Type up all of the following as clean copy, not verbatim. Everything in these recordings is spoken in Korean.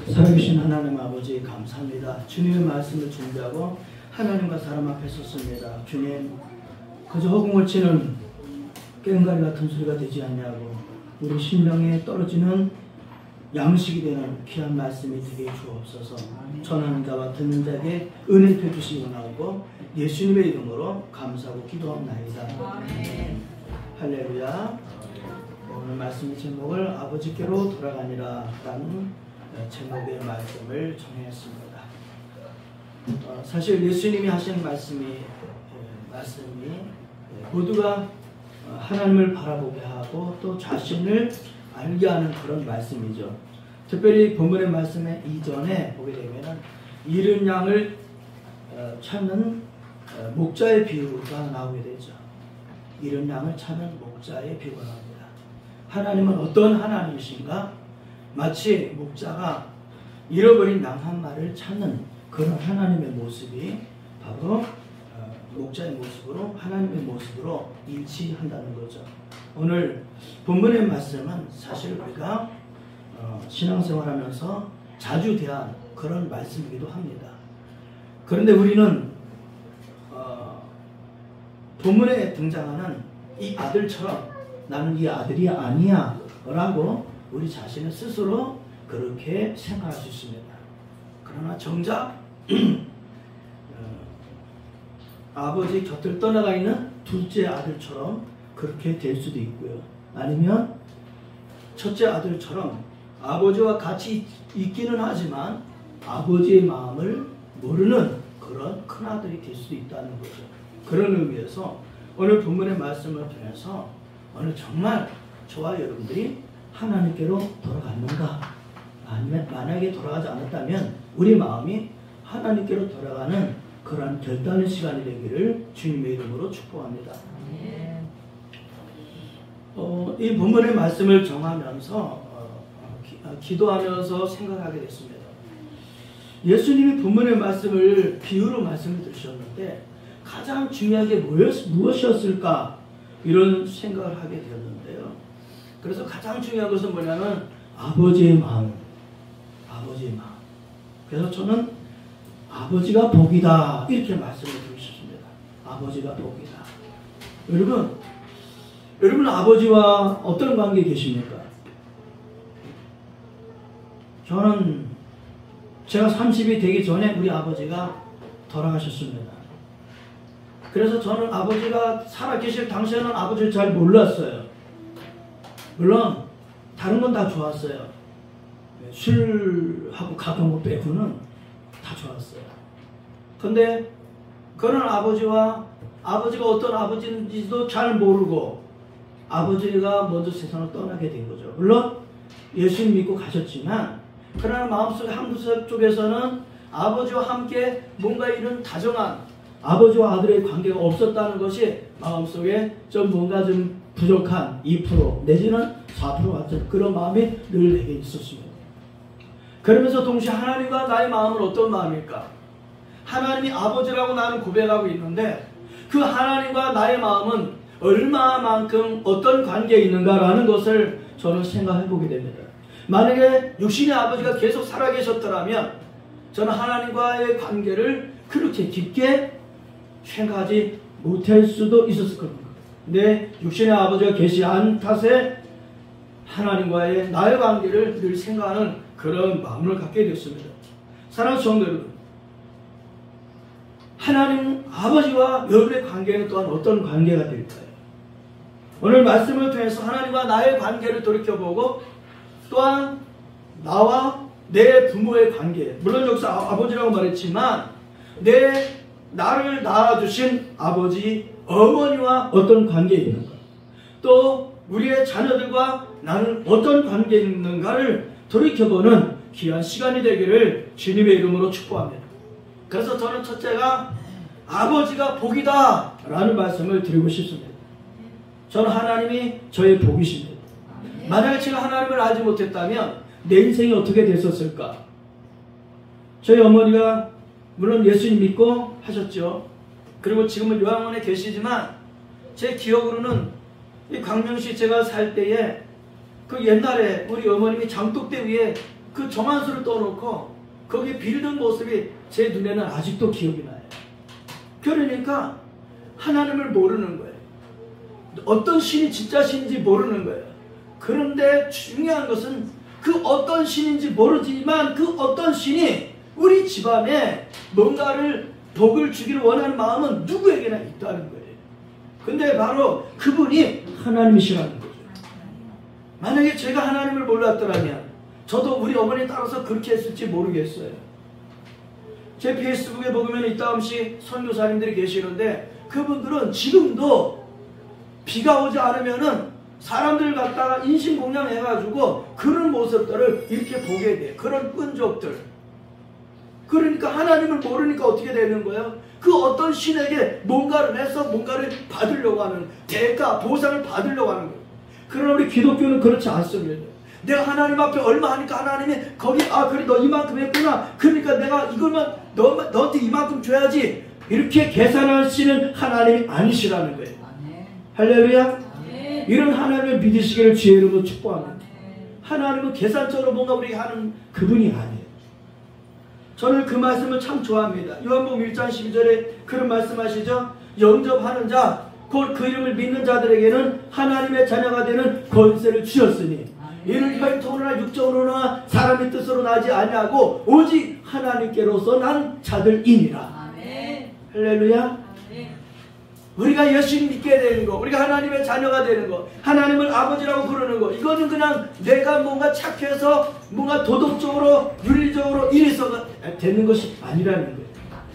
살아계신 하나님 아버지 감사합니다. 주님의 말씀을 준비하고 하나님과 사람 앞에 섰습니다. 주님, 그저 허공을 치는 꽹과리 같은 소리가 되지 않냐고 우리 심령에 떨어지는 양식이 되는 귀한 말씀이 되게 주옵소서. 전하는 자와 듣는 자에게 은혜 베푸시기 원하고 예수님의 이름으로 감사하고 기도합나이다. 아멘. 할렐루야. 오늘 말씀의 제목을 아버지께로 돌아가니라 라는 제목의 말씀을 정했습니다. 사실 예수님이 하신 말씀이 모두가 하나님을 바라보게 하고 또 자신을 알게 하는 그런 말씀이죠. 특별히 본문의 말씀의 이전에 보게 되면 잃은 양을 찾는 목자의 비유가 나오게 되죠. 잃은 양을 찾는 목자의 비유가 나옵니다. 하나님은 어떤 하나님이신가? 마치 목자가 잃어버린 양 한 마리를 찾는 그런 하나님의 모습이 바로 목자의 모습으로 하나님의 모습으로 일치한다는 거죠. 오늘 본문의 말씀은 사실 우리가 신앙생활하면서 자주 대한 그런 말씀이기도 합니다. 그런데 우리는 본문에 등장하는 이 아들처럼 나는 이 아들이 아니야 라고 우리 자신을 스스로 그렇게 생각할 수 있습니다. 그러나 정작 아버지 곁을 떠나가 있는 둘째 아들처럼 그렇게 될 수도 있고요. 아니면 첫째 아들처럼 아버지와 같이 있기는 하지만 아버지의 마음을 모르는 그런 큰아들이 될 수도 있다는 거죠. 그런 의미에서 오늘 본문의 말씀을 통해서 오늘 정말 저와 여러분들이 하나님께로 돌아갔는가? 아니면 만약에 돌아가지 않았다면 우리 마음이 하나님께로 돌아가는 그러한 결단의 시간이 되기를 주님의 이름으로 축복합니다. 이 본문의 말씀을 정하면서 기도하면서 생각하게 됐습니다. 예수님이 본문의 말씀을 비유로 말씀을 들으셨는데 가장 중요한 게 무엇이었을까? 이런 생각을 하게 되었는데요. 그래서 가장 중요한 것은 뭐냐면 아버지의 마음. 아버지의 마음. 그래서 저는 아버지가 복이다 이렇게 말씀을 드리셨습니다. 아버지가 복이다. 여러분 아버지와 어떤 관계에 계십니까? 저는 제가 30이 되기 전에 우리 아버지가 돌아가셨습니다. 그래서 저는 아버지가 살아계실 당시에는 아버지를 잘 몰랐어요. 물론 다른 건 다 좋았어요. 술하고 가까운 거 빼고는 다 좋았어요. 근데 그런 아버지가 어떤 아버지인지도 잘 모르고 아버지가 먼저 세상을 떠나게 된 거죠. 물론 예수님 믿고 가셨지만 그러나 마음속에 한구석 쪽에서는 아버지와 함께 뭔가 이런 다정한 아버지와 아들의 관계가 없었다는 것이 마음속에 뭔가 좀 부족한 2% 내지는 4% 같은 그런 마음이 늘 내게 있었습니다. 그러면서 동시에 하나님과 나의 마음은 어떤 마음일까? 하나님이 아버지라고 나는 고백하고 있는데 그 하나님과 나의 마음은 얼마만큼 어떤 관계에 있는가라는 것을 저는 생각해 보게 됩니다. 만약에 육신의 아버지가 계속 살아계셨더라면 저는 하나님과의 관계를 그렇게 깊게 생각하지 못할 수도 있었을 겁니다. 근데 육신의 아버지가 계시 않은 탓에 하나님과의 나의 관계를 늘 생각하는 그런 마음을 갖게 됐습니다. 사랑하는 성도 여러분, 하나님 아버지와 여러분의 관계는 또한 어떤 관계가 될까요? 오늘 말씀을 통해서 하나님과 나의 관계를 돌이켜보고 또한 나와 내 부모의 관계, 물론 여기서 아버지라고 말했지만 나를 낳아주신 아버지, 어머니와 어떤 관계에 있는가, 또 우리의 자녀들과 나는 어떤 관계에 있는가를 돌이켜보는 귀한 시간이 되기를 주님의 이름으로 축복합니다. 그래서 저는 첫째가 아버지가 복이다 라는 말씀을 드리고 싶습니다. 저는 하나님이 저의 복이십니다. 만약에 제가 하나님을 알지 못했다면 내 인생이 어떻게 됐었을까? 저희 어머니가 물론 예수님 믿고 하셨죠. 그리고 지금은 요양원에 계시지만 제 기억으로는 이 광명시 제가 살 때에 그 옛날에 우리 어머님이 장독대 위에 그 정한수를 떠놓고 거기에 빌던 모습이 제 눈에는 아직도 기억이 나요. 그러니까 하나님을 모르는 거예요. 어떤 신이 진짜 신인지 모르는 거예요. 그런데 중요한 것은 그 어떤 신인지 모르지만 그 어떤 신이 우리 집안에 뭔가를 복을 주기를 원하는 마음은 누구에게나 있다는 거예요. 근데 바로 그분이 하나님이시라는 거죠. 만약에 제가 하나님을 몰랐더라면 저도 우리 어머니 따라서 그렇게 했을지 모르겠어요. 제 페이스북에 보면 이따금씩 선교사님들이 계시는데 그분들은 지금도 비가 오지 않으면은 사람들 갖다가 인신공양해가지고 그런 모습들을 이렇게 보게 돼. 그런 끈적들. 그러니까 하나님을 모르니까 어떻게 되는 거예요? 그 어떤 신에게 뭔가를 해서 뭔가를 받으려고 하는 대가, 보상을 받으려고 하는 거예요. 그러나 우리 기독교는 그렇지 않습니다. 내가 하나님 앞에 얼마 하니까 하나님이 거기 그래 너 이만큼 했구나. 그러니까 내가 이걸만 너한테 이만큼 줘야지. 이렇게 계산하시는 하나님이 아니시라는 거예요. 할렐루야. 이런 하나님을 믿으시기를 주의 이름으로 축복합니다. 하나님은 계산적으로 뭔가 우리에게 하는 그분이 아니에요. 저는 그 말씀을 참 좋아합니다. 요한복음 1장 12절에 그런 말씀하시죠. 영접하는 자, 곧 그 이름을 믿는 자들에게는 하나님의 자녀가 되는 권세를 주셨으니 이는 혈통으로나 육정으로나 사람의 뜻으로 나지 아니하고 오직 하나님께로서 난 자들이니라. 할렐루야. 우리가 예수님 믿게 되는 거, 우리가 하나님의 자녀가 되는 거, 하나님을 아버지라고 부르는 거, 이거는 그냥 내가 뭔가 착해서 뭔가 도덕적으로 윤리적으로 이래서 되는 것이 아니라는 거예요.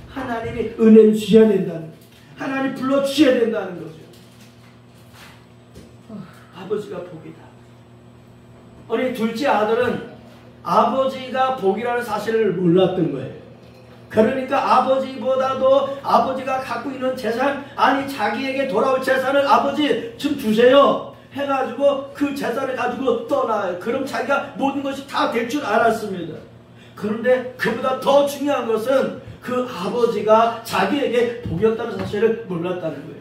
하나님이 은혜를 주셔야 된다는 거예요. 하나님 불러주셔야 된다는 거죠. 아버지가 복이다. 우리 둘째 아들은 아버지가 복이라는 사실을 몰랐던 거예요. 그러니까 아버지보다도 아버지가 갖고 있는 재산, 아니 자기에게 돌아올 재산을 아버지 좀 주세요 해가지고 그 재산을 가지고 떠나요. 그럼 자기가 모든 것이 다 될 줄 알았습니다. 그런데 그보다 더 중요한 것은 그 아버지가 자기에게 복이었다는 사실을 몰랐다는 거예요.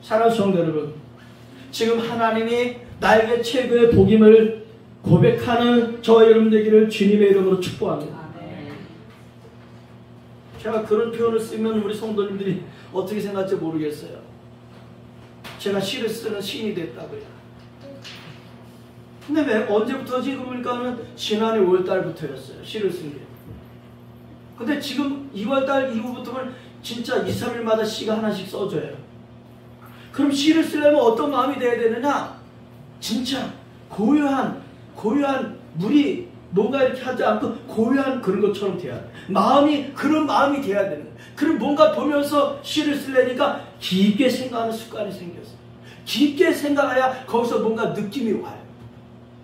사랑하는 성도 여러분, 지금 하나님이 나에게 최고의 복임을 고백하는 저와 여러분 되기를 주님의 이름으로 축복합니다. 제가 그런 표현을 쓰면 우리 성도님들이 어떻게 생각할지 모르겠어요. 제가 시를 쓰는 시인이 됐다고요. 근데 왜 언제부터지? 그러니까는 지난해 5월달부터였어요. 시를 쓴 게. 근데 지금 2월달 이후부터는 진짜 2, 3일마다 시가 하나씩 써져요. 그럼 시를 쓰려면 어떤 마음이 돼야 되느냐? 진짜 고요한 물이 뭔가 이렇게 하지 않고 고요한 그런 것처럼 돼야 돼. 마음이 그런 마음이 돼야 되는 거예요. 그럼 뭔가 보면서 시를 쓰려니까 깊게 생각하는 습관이 생겼어요. 깊게 생각해야 거기서 뭔가 느낌이 와요.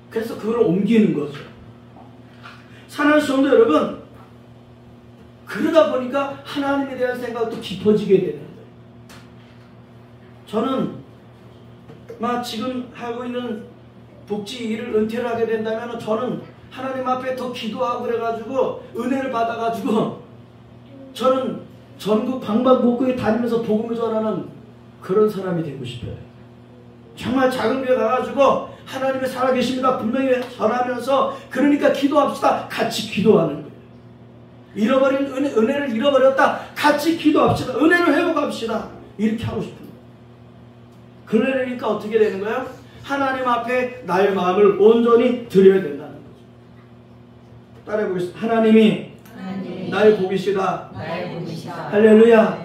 그래서 그걸 옮기는 거죠. 사랑하는 성도 여러분, 그러다 보니까 하나님에 대한 생각도 깊어지게 되는 거예요. 저는 지금 하고 있는 복지 일을 은퇴를 하게 된다면 저는 하나님 앞에 더 기도하고 그래가지고 은혜를 받아가지고 저는 전국 방방곡곡에 다니면서 복음을 전하는 그런 사람이 되고 싶어요. 정말 작은 교회 가가지고 하나님이 살아계십니다 분명히 전하면서 그러니까 기도합시다 같이 기도하는 거예요. 잃어버린 은혜를 잃어버렸다 같이 기도합시다. 은혜를 회복합시다. 이렇게 하고 싶은 거예요. 그러려니까 어떻게 되는 거예요? 하나님 앞에 나의 마음을 온전히 드려야 된다는 거죠. 따라해 보겠습니다. 하나님이 나의 복이시다. 할렐루야.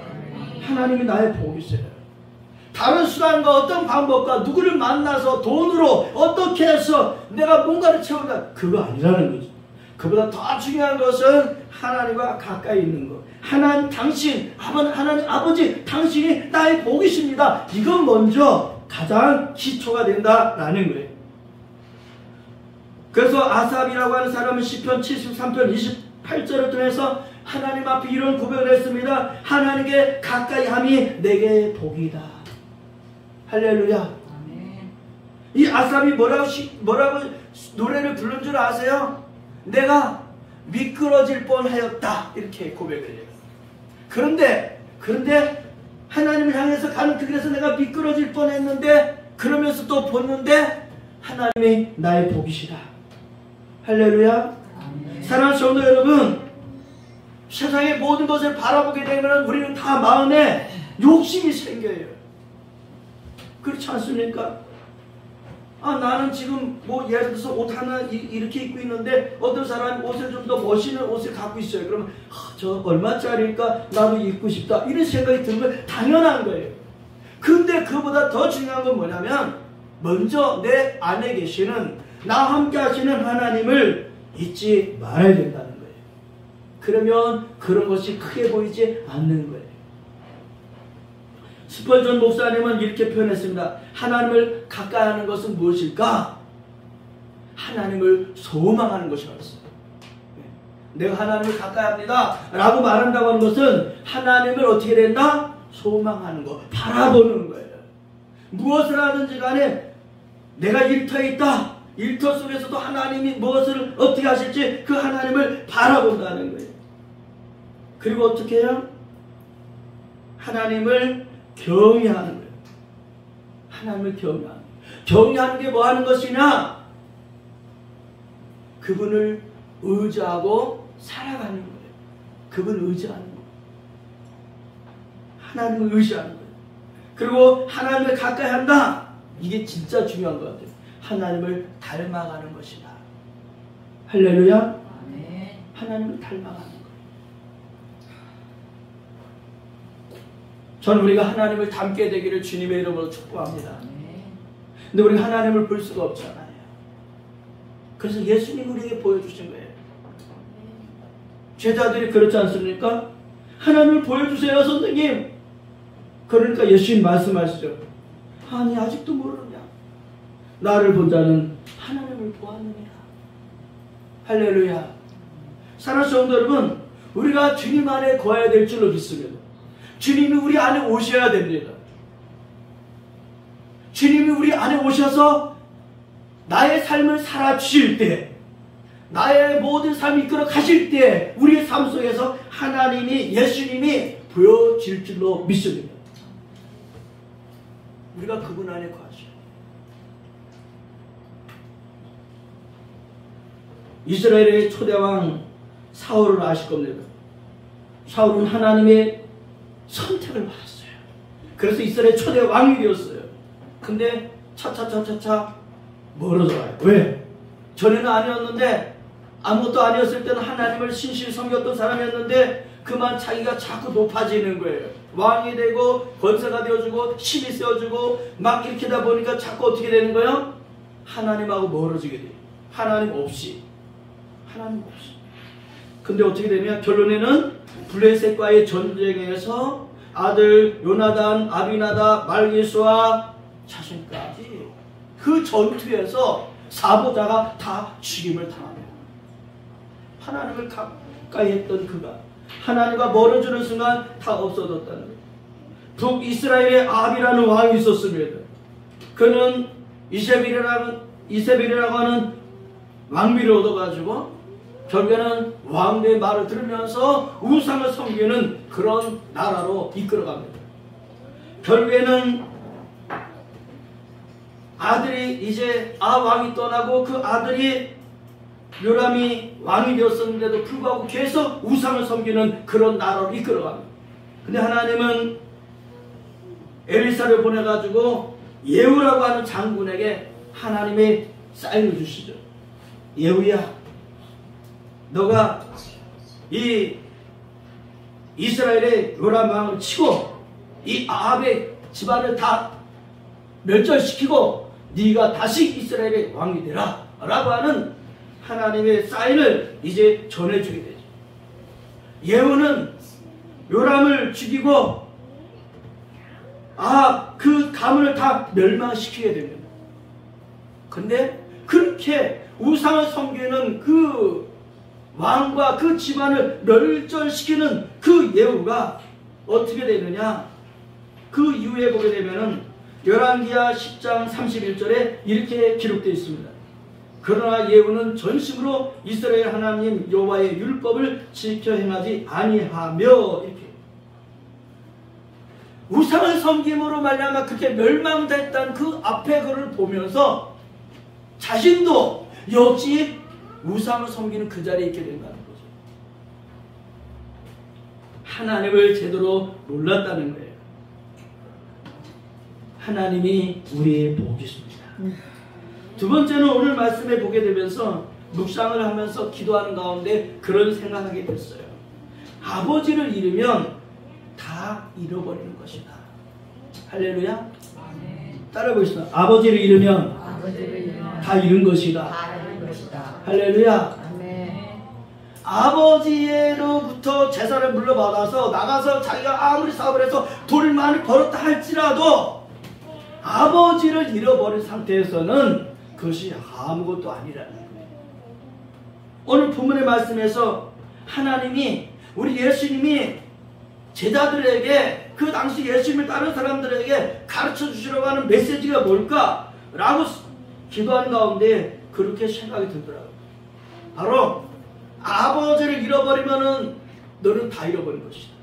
하나님이 나의 복이세요. 다른 수단과 어떤 방법과 누구를 만나서 돈으로 어떻게 해서 내가 뭔가를 채운다, 그거 아니라는 거죠. 그보다 더 중요한 것은 하나님과 가까이 있는 것. 하나님 아버지 당신이 나의 복이십니다. 이건 먼저 가장 기초가 된다라는 거예요. 그래서 아삽이라고 하는 사람은 시편 73편 28절을 통해서 하나님 앞에 이런 고백을 했습니다. 하나님께 가까이 함이 내게 복이다. 할렐루야. 아멘. 이 아삽이 뭐라고 노래를 부른 줄 아세요? 내가 미끄러질 뻔하였다. 이렇게 고백을 해요. 그런데 하나님을 향해서 가는 그 길에서 내가 미끄러질 뻔했는데 그러면서 또 보는데 하나님이 나의 복이시다. 할렐루야. 사랑하는 성도 여러분, 세상의 모든 것을 바라보게 되면 우리는 다 마음에 욕심이 생겨요. 그렇지 않습니까? 나는 지금 뭐 예를 들어서 옷 하나 이렇게 입고 있는데 어떤 사람이 옷을 좀 더 멋있는 옷을 갖고 있어요. 그러면 저 얼마짜리일까? 나도 입고 싶다. 이런 생각이 들면 당연한 거예요. 근데 그보다 더 중요한 건 뭐냐면 먼저 내 안에 계시는 나와 함께 하시는 하나님을 잊지 말아야 된다는 거예요. 그러면 그런 것이 크게 보이지 않는 거예요. 스펄전 목사님은 이렇게 표현했습니다. 하나님을 가까이 하는 것은 무엇일까? 하나님을 소망하는 것이었어요. 내가 하나님을 가까이 합니다 라고 말한다고 하는 것은 하나님을 어떻게 된다? 소망하는 거, 바라보는 거예요. 무엇을 하든지 간에 내가 일터에 있다. 일터 속에서도 하나님이 무엇을 어떻게 하실지 그 하나님을 바라본다는 거예요. 그리고 어떻게 해요? 하나님을 경외하는 거예요. 하나님을 경외하는 거예요. 경외하는 게 뭐 하는 것이냐? 그분을 의지하고 살아가는 거예요. 그분을 의지하는 거예요. 하나님을 의지하는 거예요. 그리고 하나님을 가까이 한다. 이게 진짜 중요한 것 같아요. 하나님을 닮아가는 것이다. 할렐루야. 네. 하나님을 닮아가는 거예요. 저는 우리가 하나님을 닮게 되기를 주님의 이름으로 축복합니다. 근데 우리가 하나님을 볼 수가 없잖아요. 그래서 예수님이 우리에게 보여주신 거예요. 제자들이 그렇지 않습니까? 하나님을 보여주세요, 선생님. 그러니까 예수님 말씀하시죠. 아니, 아직도 모르느냐? 나를 본 자는 하나님을 보았느니라. 할렐루야. 사랑하는 성도 여러분, 우리가 주님 안에 거해야 될 줄로 믿습니다. 주님이 우리 안에 오셔야 됩니다. 주님이 우리 안에 오셔서 나의 삶을 살아주실 때, 나의 모든 삶을 이끌어 가실 때 우리의 삶 속에서 하나님이, 예수님이 보여질 줄로 믿습니다. 우리가 그분 안에 거하셔요. 이스라엘의 초대왕 사울을 아실 겁니다. 사울은 하나님의 선택을 받았어요. 그래서 이스라엘 초대왕이 되었어요. 근데 차차차차차 멀어져 와요. 왜? 전에는 아니었는데, 아무것도 아니었을 때는 하나님을 신실히 섬겼던 사람이었는데 그만 자기가 자꾸 높아지는 거예요. 왕이 되고 권세가 되어주고 힘이 세워주고 막 이렇게 하다 보니까 자꾸 어떻게 되는 거예요? 하나님하고 멀어지게 돼요. 하나님 없이. 근데 어떻게 되냐? 결론에는 블레셋과의 전쟁에서 아들 요나단, 아비나답, 말기수와 자신까지 그 전투에서 사보자가 다 죽임을 당합니다. 하나님을 가까이 했던 그가 하나님과 멀어지는 순간 다 없어졌다는 거예요. 북이스라엘의 아비라는 왕이 있었습니다. 그는 이세벨이라고 하는 왕비를 얻어가지고 결국에는 왕의 말을 들으면서 우상을 섬기는 그런 나라로 이끌어갑니다. 결국에는 아들이 이제 왕이 떠나고 그 아들이 요람이 왕이 되었었는데도 불구하고 계속 우상을 섬기는 그런 나라로 이끌어갑니다. 근데 하나님은 엘리사를 보내가지고 예후라고 하는 장군에게 하나님의 사인을 주시죠. 예후야, 너가 이 이스라엘의 요람 왕을 치고 이 아합의 집안을 다 멸절시키고 네가 다시 이스라엘의 왕이 되라 라고 하는 하나님의 사인을 이제 전해주게 되죠. 예후는 요람을 죽이고 그 가문을 다 멸망시키게 됩니다. 근데 그렇게 우상을 섬기는 그 왕과 그 집안을 멸절시키는 그 예후가 어떻게 되느냐? 그 이후에 보게 되면은 열왕기하 10장 31절에 이렇게 기록되어 있습니다. 그러나 예후는 전심으로 이스라엘 하나님 여호와의 율법을 지켜 행하지 아니하며, 이렇게 우상을 섬김으로 말미암아 그렇게 멸망됐다는 그 앞에 그를 보면서 자신도 역시 우상을 섬기는 그 자리에 있게 된다는 거죠. 하나님을 제대로 몰랐다는 거예요. 하나님이 우리의 복이십니다. 두 번째는 오늘 말씀에 보게 되면서 묵상을 하면서 기도하는 가운데 그런 생각하게 됐어요. 아버지를 잃으면 다 잃어버리는 것이다. 할렐루야. 따라 보겠습니다. 아버지를 잃으면 다 잃은 것이다. 할렐루야. 아버지로부터 재산을 물려받아서 나가서 자기가 아무리 사업을 해서 돈을 많이 벌었다 할지라도 아버지를 잃어버린 상태에서는 그것이 아무것도 아니라는 거예요. 오늘 본문의 말씀에서 하나님이 우리 예수님이 제자들에게 그 당시 예수님을 따른 사람들에게 가르쳐 주시려고 하는 메시지가 뭘까? 라고 기도하는 가운데 그렇게 생각이 들더라고요. 바로 아버지를 잃어버리면은 너는 다 잃어버린 것이다.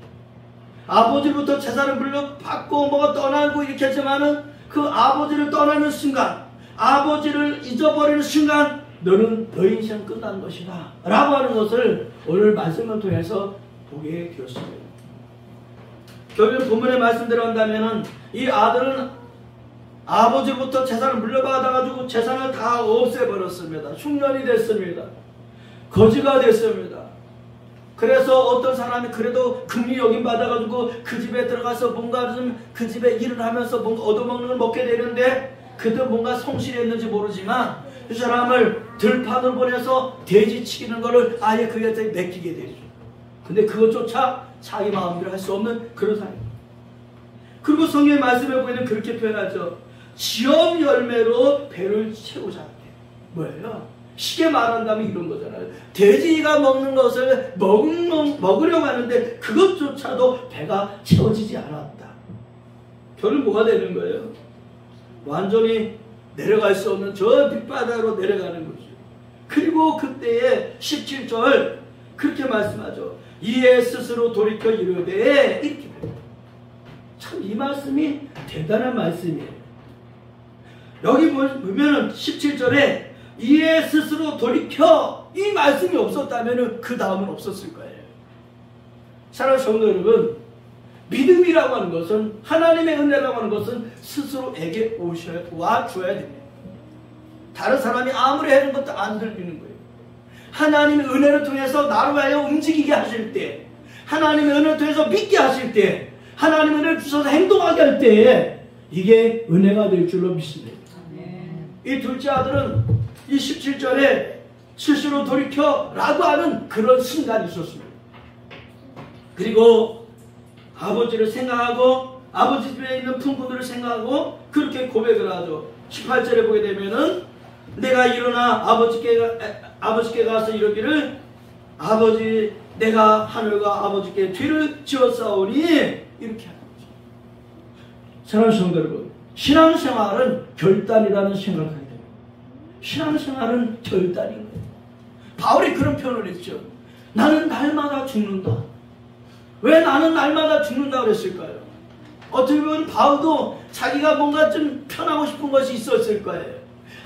아버지부터 재산을 물려받고 뭐가 떠나고 이렇게 했지만은 그 아버지를 떠나는 순간, 아버지를 잊어버리는 순간 너는 너 인생 끝난 것이다 라고 하는 것을 오늘 말씀을 통해서 보게 되었습니다. 결국 본문에 말씀대로 한다면은 이 아들은 아버지부터 재산을 물려받아가지고 재산을 다 없애버렸습니다. 흉년이 됐습니다. 거지가 됐습니다. 그래서 어떤 사람이 그래도 금리 여김 받아가지고 그 집에 들어가서 뭔가 좀 그 집에 일을 하면서 뭔가 얻어먹는 걸 먹게 되는데 그도 뭔가 성실했는지 모르지만 이 사람을 들판으로 보내서 돼지 치기는 거를 아예 그에게 맡기게 되죠. 근데 그것조차 자기 마음대로 할 수 없는 그런 상황입니다. 그리고 성경의 말씀에 보면 그렇게 표현하죠. 지엄 열매로 배를 채우자. 뭐예요? 쉽게 말한다면 이런 거잖아요. 돼지가 먹는 것을 먹으려고 하는데 그것조차도 배가 채워지지 않았다. 결국 뭐가 되는 거예요? 완전히 내려갈 수 없는 저 밑바닥으로 내려가는 거죠. 그리고 그때에 17절 그렇게 말씀하죠. 이에 스스로 돌이켜 이르되 이렇게 참 이 말씀이 대단한 말씀이에요. 여기 보면은 17절에 이에 스스로 돌이켜 이 말씀이 없었다면 그 다음은 없었을 거예요. 사랑하는 성도 여러분, 믿음이라고 하는 것은 하나님의 은혜라고 하는 것은 스스로에게 와 줘야 됩니다. 다른 사람이 아무리 하는 것도 안 들리는 거예요. 하나님의 은혜를 통해서 나로 하여 움직이게 하실 때, 하나님의 은혜를 통해서 믿게 하실 때, 하나님의 은혜를 주셔서 행동하게 할 때 이게 은혜가 될 줄로 믿습니다. 이 둘째 아들은 이 17절에 스스로 돌이켜 라고 하는 그런 순간이 있었습니다. 그리고 아버지를 생각하고 아버지 집에 있는 품꾼들을 생각하고 그렇게 고백을 하죠. 18절에 보게 되면은 내가 일어나 아버지께 가서 이르기를 아버지 내가 하늘과 아버지께 뒤를 지었사오니 이렇게 하는 거죠. 사랑하는 성도 여러분, 신앙생활은 결단이라는 생각을 하게 됩니다. 신앙생활은 결단인 거예요. 바울이 그런 표현을 했죠. 나는 날마다 죽는다. 왜 나는 날마다 죽는다 그랬을까요? 어떻게 보면 바울도 자기가 뭔가 좀 편하고 싶은 것이 있었을 거예요.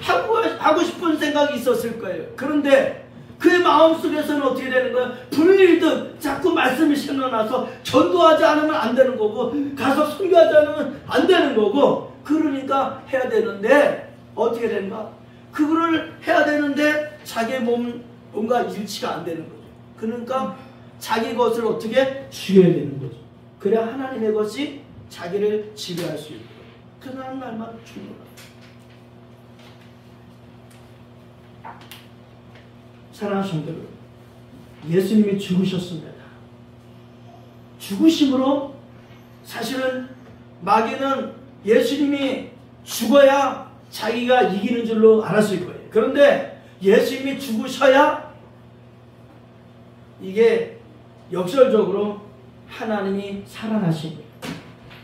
하고 싶은 생각이 있었을 거예요. 그런데 그의 마음속에서는 어떻게 되는 거예요? 불일듯 자꾸 말씀이 생각나서 전도하지 않으면 안 되는 거고 가서 설교하지 않으면 안 되는 거고 그러니까 해야 되는데 어떻게 되는가? 그거를 해야 되는데 자기의 몸과 일치가 안 되는 거죠. 그러니까 자기 것을 어떻게 죽여야 되는 거죠. 그래야 하나님의 것이 자기를 지배할 수 있는 거예요. 그 사람 날마다 죽는 거예요. 사랑하는 성도 여러분, 예수님이 죽으셨습니다. 죽으심으로 사실은 마귀는 예수님이 죽어야 자기가 이기는 줄로 알았을 거예요. 그런데 예수님이 죽으셔야 이게 역설적으로 하나님이 살아나신 거예요.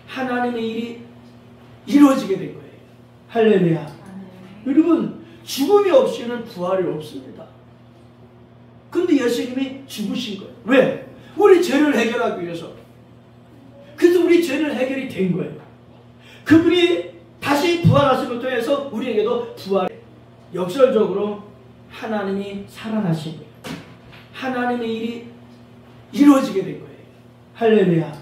하나님의 일이 이루어지게 된 거예요. 할렐루야. 여러분, 죽음이 없이는 부활이 없습니다. 근데 예수님이 죽으신 거예요. 왜? 우리 죄를 해결하기 위해서. 그래서 우리 죄는 해결이 된 거예요. 그분이 다시 부활하신 것 통해서 우리에게도 부활, 역설적으로 하나님이 살아나신 거예요. 하나님의 일이 이루어지게 된 거예요. 할렐루야.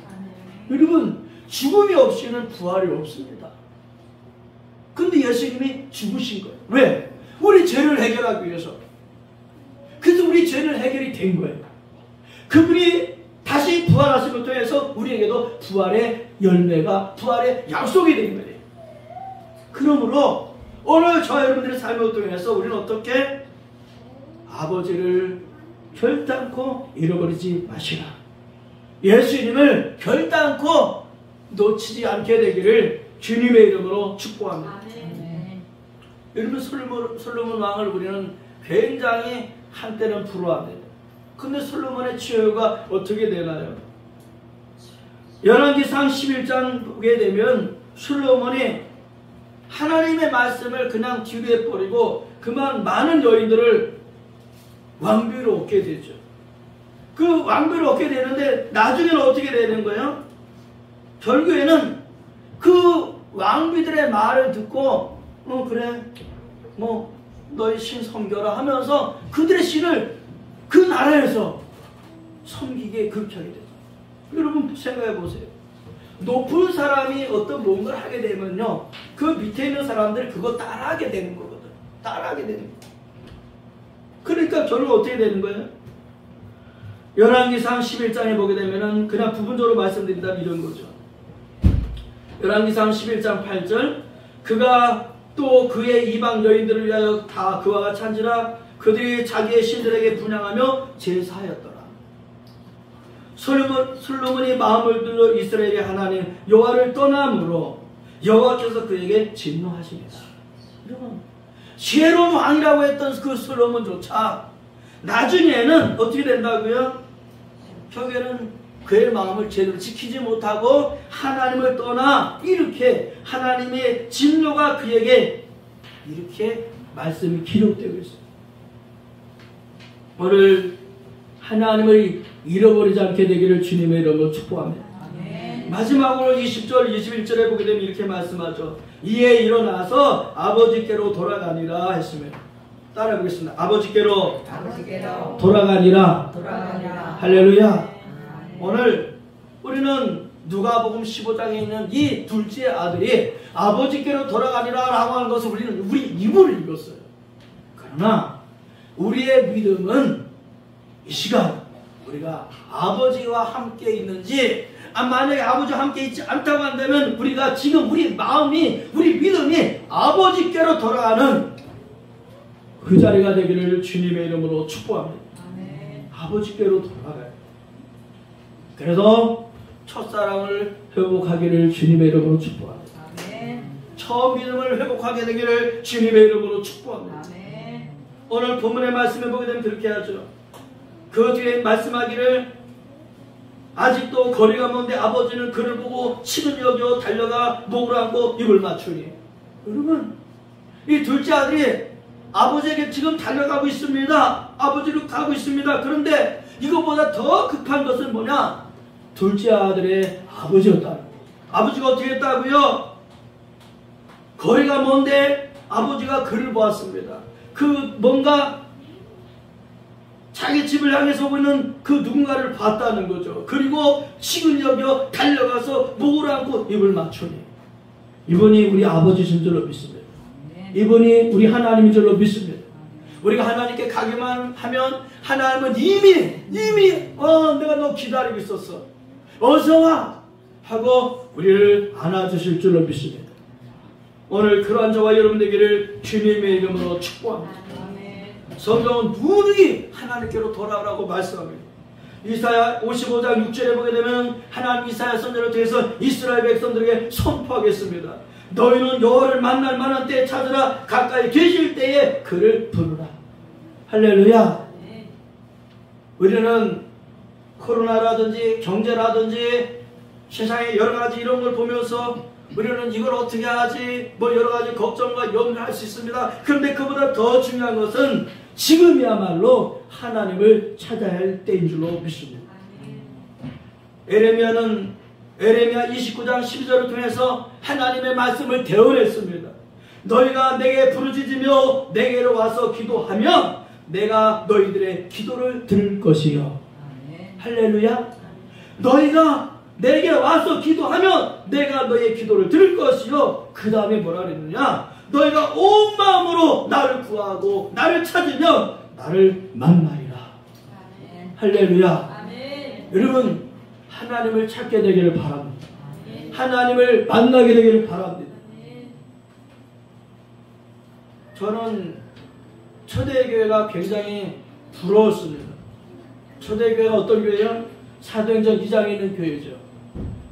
여러분, 죽음이 없이는 부활이 없습니다. 근데 예수님이 죽으신 거예요. 왜? 우리 죄를 해결하기 위해서. 그래서 우리 죄는 해결이 된 거예요. 그분이 다시 부활하심을 통해서 우리에게도 부활의 열매가, 부활의 약속이 된 거예요. 그러므로 오늘 저와 여러분들의 삶을 통해서 우리는 어떻게 아버지를 결단코 잃어버리지 마시라. 예수님을 결단코 놓치지 않게 되기를 주님의 이름으로 축복합니다. 여러분, 솔로몬 왕을 우리는 굉장히 한때는 부러워합니다. 근데 솔로몬의 치유가 어떻게 되나요? 열왕기상 11장 보게 되면 솔로몬이 하나님의 말씀을 그냥 뒤로해 버리고 그만 많은 여인들을 왕비로 얻게 되죠. 그 왕비로 얻게 되는데 나중에는 어떻게 되는 거예요? 결국에는 그 왕비들의 말을 듣고 그래 뭐 너희 신 섬겨라 하면서 그들의 신을 그 나라에서 섬기게 그렇게 하게 되죠. 여러분 생각해 보세요. 높은 사람이 어떤 뭔가를 하게 되면요, 그 밑에 있는 사람들이 그거 따라하게 되는 거거든. 따라하게 되는 거예요. 그러니까 결국 어떻게 되는 거예요? 열왕기상 11장에 보게 되면은 그냥 부분적으로 말씀드린다면 이런 거죠. 열왕기상 11장 8절, 그가 또 그의 이방 여인들을 위하여 다 그와 같이 한지라 그들이 자기의 신들에게 분향하며 제사하였더라. 솔로몬이 마음을 들러 이스라엘의 하나님 여호와를 떠남으로 여호와께서 그에게 진노하시니라. 여러분, 지혜로운 왕이라고 했던 그 솔로몬조차 나중에는 어떻게 된다고요? 결국에는 그의 마음을 제대로 지키지 못하고 하나님을 떠나 이렇게 하나님의 진노가 그에게 이렇게 말씀이 기록되고 있어요. 오늘 하나님을 잃어버리지 않게 되기를 주님의 이름으로 축복합니다. 아멘. 마지막으로 20절 21절에 보게 되면 이렇게 말씀하죠. 이에 일어나서 아버지께로 돌아가니라 했습니다. 따라해 보겠습니다. 아버지께로 돌아가니라. 할렐루야. 아멘. 오늘 우리는 누가복음 15장에 있는 이 둘째 아들이 아버지께로 돌아가니라 라고 하는 것을 우리는 우리 입으로 읽었어요. 그러나 우리의 믿음은 이 시간 우리가 아버지와 함께 있는지, 만약에 아버지와 함께 있지 않다고 한다면 우리가 지금 우리 마음이, 우리 믿음이 아버지께로 돌아가는 그 자리가 되기를 주님의 이름으로 축복합니다. 아멘. 아버지께로 돌아가요. 그래서 첫사랑을 회복하기를 주님의 이름으로 축복합니다. 아멘. 처음 믿음을 회복하게 되기를 주님의 이름으로 축복합니다. 아멘. 오늘 본문의 말씀을 보게 되면 그렇게 하죠. 그 뒤에 말씀하기를 아직도 거리가 먼데 아버지는 그를 보고 치는 여겨 달려가 목을 안고 입을 맞추니. 여러분, 이 둘째 아들이 아버지에게 지금 달려가고 있습니다. 아버지로 가고 있습니다. 그런데 이것보다 더 급한 것은 뭐냐? 둘째 아들의 아버지였다. 아버지가 어떻게 했다고요? 거리가 먼데 아버지가 그를 보았습니다. 그 뭔가 자기 집을 향해서 오고 있는 그 누군가를 봤다는 거죠. 그리고 식은 여겨 달려가서 목을 안고 입을 맞추니. 이분이 우리 아버지신 줄로 믿습니다. 이분이 우리 하나님인 줄로 믿습니다. 우리가 하나님께 가기만 하면 하나님은 이미 내가 너 기다리고 있었어. 어서 와! 하고 우리를 안아주실 줄로 믿습니다. 오늘 그러한 저와 여러분 되기를 주님의 이름으로 축복합니다. 성경은 누누이 하나님께로 돌아오라고 말씀합니다. 이사야 55장 6절에 보게 되면 하나님 이사야 선지자를 통해서 이스라엘 백성들에게 선포하겠습니다. 너희는 여호와를 만날 만한 때에 찾으라. 가까이 계실 때에 그를 부르라. 할렐루야. 우리는 코로나라든지 경제라든지 세상의 여러 가지 이런 걸 보면서 우리는 이걸 어떻게 하지? 뭐 여러 가지 걱정과 염려할 수 있습니다. 그런데 그보다 더 중요한 것은 지금이야말로 하나님을 찾아야 할 때인 줄로 믿습니다. 에레미야 29장 12절을 통해서 하나님의 말씀을 대언했습니다. 너희가 내게 부르짖으며 내게로 와서 기도하면 내가 너희들의 기도를 들을 것이요. 할렐루야. 너희가 내게 와서 기도하면 내가 너희의 기도를 들을 것이요. 그 다음에 뭐라 그랬느냐? 너희가 온 마음으로 나를 구하고 나를 찾으면 나를 만나리라. 할렐루야. 여러분, 하나님을 찾게 되기를 바랍니다. 하나님을 만나게 되기를 바랍니다. 저는 초대교회가 굉장히 부러웠습니다. 초대교회가 어떤 교회요? 사도행전 2장에 있는 교회죠.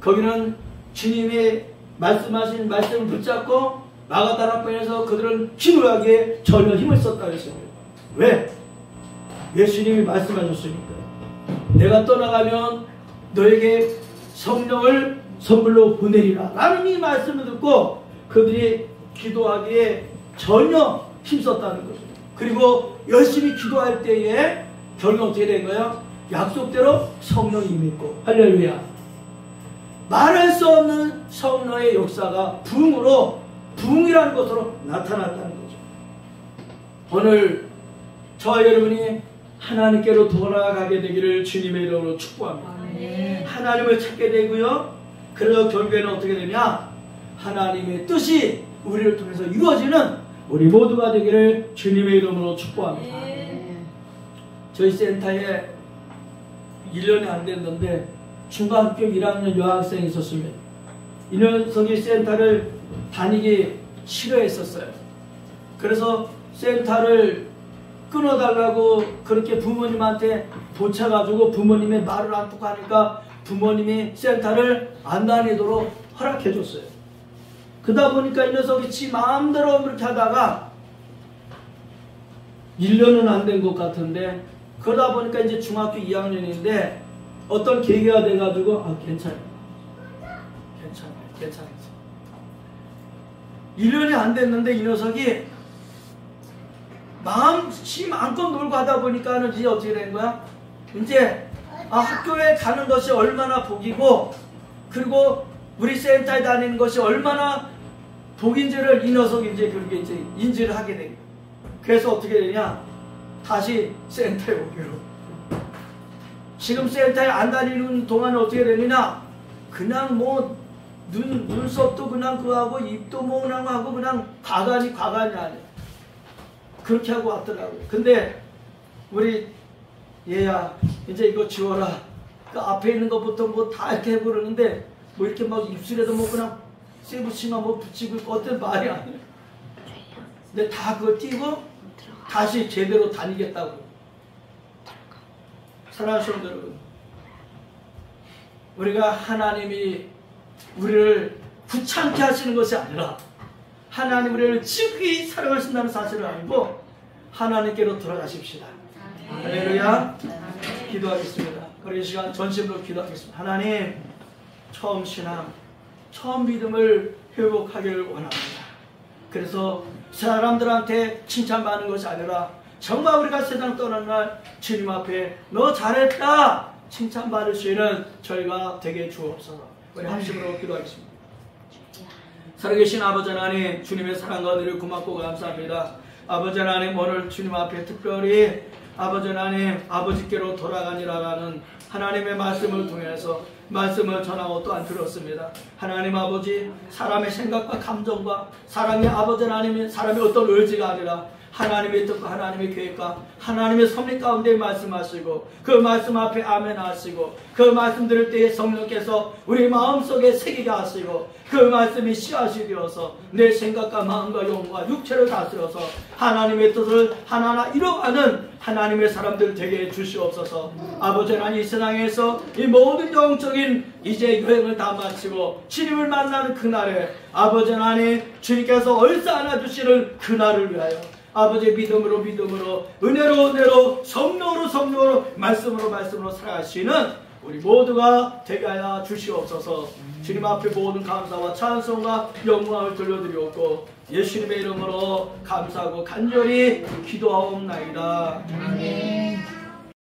거기는 주님이 말씀하신 말씀을 붙잡고 마가다락방에서 그들은 기도하기에 전혀 힘을 썼다 그랬습니다. 왜? 예수님이 말씀하셨으니까. 내가 떠나가면 너에게 성령을 선물로 보내리라 라는 이 말씀을 듣고 그들이 기도하기에 전혀 힘썼다는 거죠. 그리고 열심히 기도할 때에 결국 어떻게 된 거예요? 약속대로 성령이 임했고, 할렐루야. 말할 수 없는 성령의 역사가 부흥으로, 부흥이라는 것으로 나타났다는 거죠. 오늘 저와 여러분이 하나님께로 돌아가게 되기를 주님의 이름으로 축복합니다. 하나님을 찾게 되고요. 그래서 결국에는 어떻게 되냐? 하나님의 뜻이 우리를 통해서 이루어지는 우리 모두가 되기를 주님의 이름으로 축복합니다. 저희 센터에 1년이 안 됐는데 중학교 1학년 여학생이 있었습니다. 이 녀석이 센터를 다니기 싫어했었어요. 그래서 센터를 끊어달라고 그렇게 부모님한테 보채가지고 부모님의 말을 안 듣고 하니까 부모님이 센터를 안 다니도록 허락해줬어요. 그러다 보니까 이 녀석이 지 마음대로 그렇게 하다가 1년은 안 된 것 같은데 그러다 보니까 이제 중학교 2학년인데 어떤 계기가 돼가지고 괜찮아요. 1년이 안 됐는데 이 녀석이 지 마음껏 놀고 하다 보니까는 이제 어떻게 된 거야? 이제 학교에 가는 것이 얼마나 복이고 그리고 우리 센터에 다니는 것이 얼마나 복인지를 이 녀석이 이제 그렇게 이제 인지를 하게 된 거야. 그래서 어떻게 되냐? 다시 센터에 오기로. 지금 센터에 안 다니는 동안은 어떻게 되느냐? 그냥 뭐 눈썹도 그냥 그거 하고 입도 뭐 그냥 하고 그냥 과간이 아니야. 그렇게 하고 왔더라고요. 근데 우리 얘야 이제 이거 지워라. 그 앞에 있는 것부터 뭐 다 이렇게 해버리는데 뭐 이렇게 막 입술에도 뭐 그냥 세부치마 뭐 붙이고 어떤 말이 아니에요. 근데 다 그걸 띄고 다시 제대로 다니겠다고. 사랑하는 성도 여러분, 우리가 하나님이 우리를 귀찮게 하시는 것이 아니라 하나님 우리를 지극히 사랑하신다는 사실을 알고 하나님께로 돌아가십시다. 할렐루야. 기도하겠습니다. 우리 이 시간 전심으로 기도하겠습니다. 하나님, 처음 신앙, 처음 믿음을 회복하기를 원합니다. 그래서 사람들한테 칭찬받는 것이 아니라 정말 우리가 세상 떠나는 날 주님 앞에 너 잘했다 칭찬받을 수 있는 저희가 되게 주옵소서. 우리 합심으로 기도하겠습니다. 살아계신 아버지 하나님, 주님의 사랑과 은혜를 고맙고 감사합니다. 아버지 하나님, 오늘 주님 앞에 특별히 아버지 하나님, 아버지께로 돌아가니라라는 하나님의 말씀을 통해서 말씀을 전하고 또한 들었습니다. 하나님 아버지, 사람의 생각과 감정과 사람의 아버지 하나님의 사람의 어떤 의지가 아니라 하나님의 뜻과 하나님의 계획과 하나님의 섭리 가운데 말씀하시고 그 말씀 앞에 아멘 하시고 그 말씀 들을 때에 성령께서 우리 마음속에 새기게 하시고 그 말씀이 씨앗이 되어서 내 생각과 마음과 영과 육체를 다스려서 하나님의 뜻을 하나하나 이뤄가는 하나님의 사람들 되게 해주시옵소서. 아버지 하나님, 이 세상에서 이 모든 영적인 이제 여행을 다 마치고 주님을 만나는 그날에 아버지 하나님, 주님께서 얼싸 안아주시는 그날을 위하여 아버지의 믿음으로 은혜로 성령으로 말씀으로 살아가시는 우리 모두가 되게 하여 주시옵소서. 주님 앞에 모든 감사와 찬송과 영광을 돌려드리옵고 예수님의 이름으로 감사하고 간절히 기도하옵나이다. 아멘.